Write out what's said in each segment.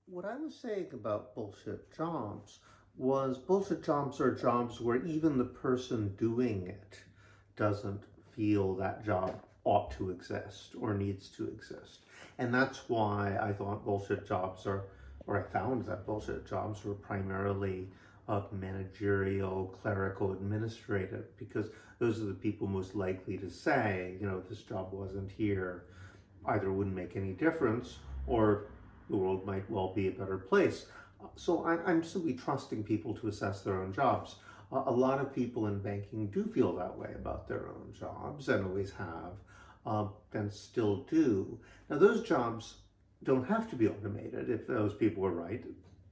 What I was saying about bullshit jobs was bullshit jobs are jobs where even the person doing it doesn't feel that job ought to exist or needs to exist. And that's why I thought bullshit jobs are, or I found that bullshit jobs were primarily managerial, clerical, administrative, because those are the people most likely to say, you know, this job wasn't here, either wouldn't make any difference, or the world might well be a better place. So I'm simply trusting people to assess their own jobs. A lot of people in banking do feel that way about their own jobs, and always have, and still do. Now, those jobs don't have to be automated if those people are right,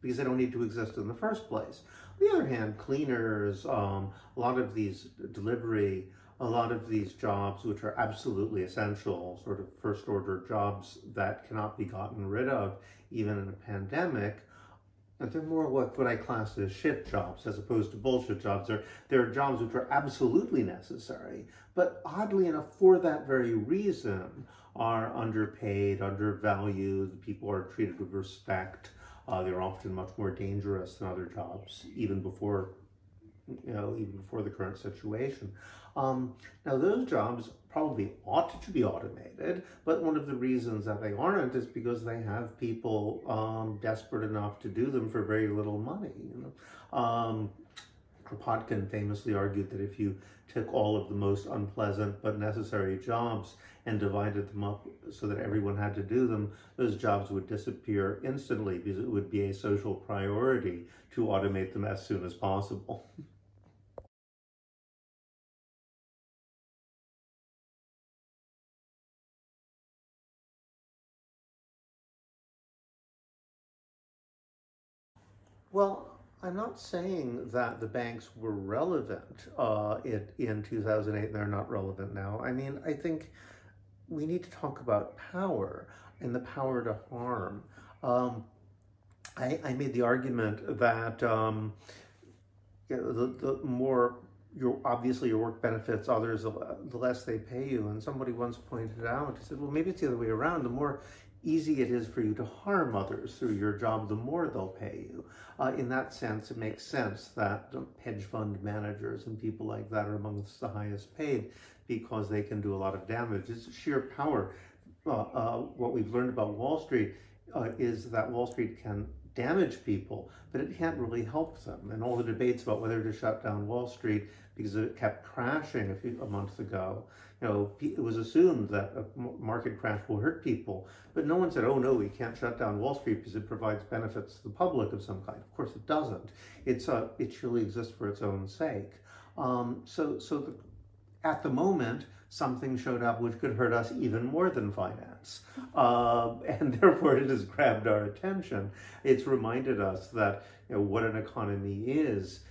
because they don't need to exist in the first place. On the other hand, cleaners, a lot of these delivery, a lot of these jobs which are absolutely essential, sort of first order jobs that cannot be gotten rid of even in a pandemic, they're more what I class as shit jobs as opposed to bullshit jobs. They're jobs which are absolutely necessary, but oddly enough, for that very reason, are underpaid, undervalued, people are treated with respect. They're often much more dangerous than other jobs, even before the current situation. Now, those jobs probably ought to be automated, but one of the reasons that they aren't is because they have people desperate enough to do them for very little money. Kropotkin famously argued that if you took all of the most unpleasant but necessary jobs and divided them up so that everyone had to do them, those jobs would disappear instantly because it would be a social priority to automate them as soon as possible. Well, I'm not saying that the banks were relevant in 2008 and they're not relevant now. I mean, I think we need to talk about power and the power to harm. I made the argument that the more obviously your work benefits others, the less they pay you. And somebody once pointed out, he said, well, maybe it's the other way around. The more easy it is for you to harm others through your job, the more they'll pay you. In that sense, it makes sense that hedge fund managers and people like that are amongst the highest paid because they can do a lot of damage. It's sheer power. What we've learned about Wall Street is that Wall Street can damage people, but it can't really help them. And all the debates about whether to shut down Wall Street because it kept crashing a month ago, it was assumed that a market crash will hurt people, but no one said, oh no, we can't shut down Wall Street because it provides benefits to the public of some kind. Of course it doesn't. It surely exists for its own sake. At the moment, something showed up which could hurt us even more than finance. And therefore it has grabbed our attention. It's reminded us that what an economy is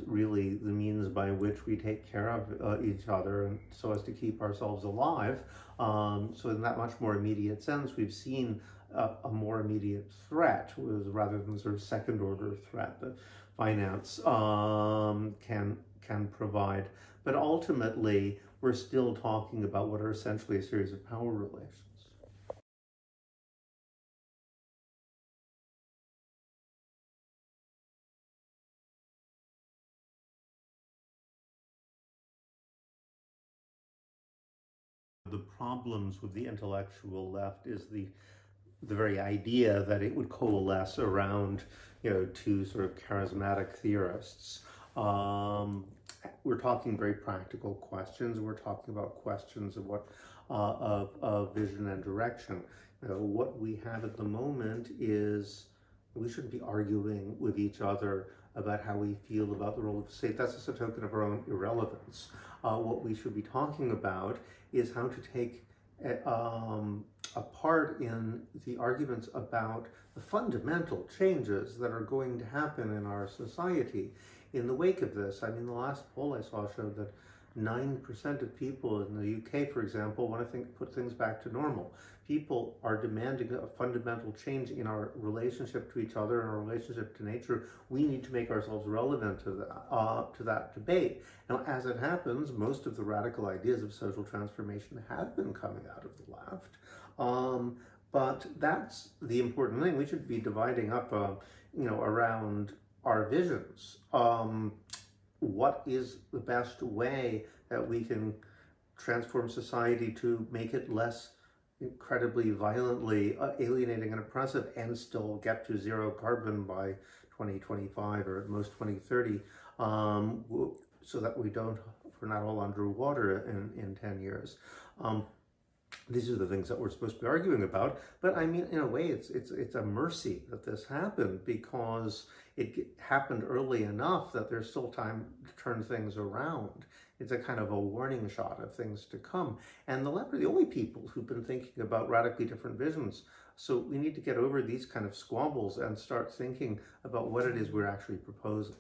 really the means by which we take care of each other and so as to keep ourselves alive. So in that much more immediate sense, we've seen a more immediate threat rather than sort of second order threat that finance can provide. But ultimately, we're still talking about what are essentially a series of power relations. The problems with the intellectual left is the very idea that it would coalesce around, two sort of charismatic theorists. We're talking very practical questions. We're talking about questions of of vision and direction. What we have at the moment is we shouldn't be arguing with each other about how we feel about the role of the state. That's just a token of our own irrelevance. What we should be talking about is how to take a part in the arguments about the fundamental changes that are going to happen in our society in the wake of this. I mean, the last poll I saw showed that 9% of people in the UK, for example, want to put things back to normal. People are demanding a fundamental change in our relationship to each other and our relationship to nature. We need to make ourselves relevant to that debate. Now, as it happens, most of the radical ideas of social transformation have been coming out of the left. But that's the important thing. We should be dividing up, around our visions. What is the best way that we can transform society to make it less incredibly violently alienating and oppressive, and still get to zero carbon by 2025 or at most 2030, so that we're not all underwater in 10 years. These are the things that we're supposed to be arguing about. But I mean, in a way, it's a mercy that this happened, because it happened early enough that there's still time to turn things around. It's a kind of a warning shot of things to come. And the left are the only people who've been thinking about radically different visions. So we need to get over these kind of squabbles and start thinking about what it is we're actually proposing.